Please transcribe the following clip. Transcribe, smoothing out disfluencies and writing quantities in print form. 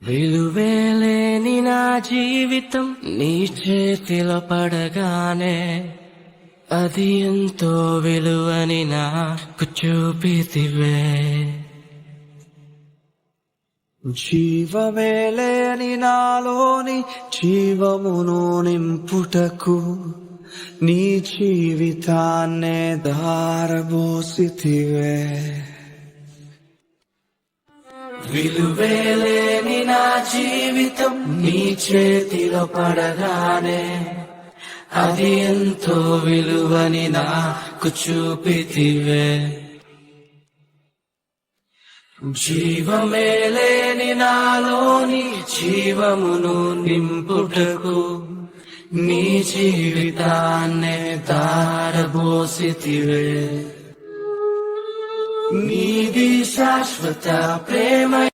విలువేలేని నా జీవితం నీ చేతిలో పడగానే అది ఎంతో విలువని నాకు చూపితివే. జీవమే లేని నాలోని జీవమును నింపుటకు నీ జీవితాన్నే ధారబోసితివే. విలువేలేని నా జీవితం నీ చేతిలో పడగానే అది ఎంతో విలువని నాకు చూపితివే. జీవమే లేని నాలోని జీవమును నింపుటకు నీ జీవితాన్నే ధారబోసితివే. నీది శాశ్వత ప్రేమ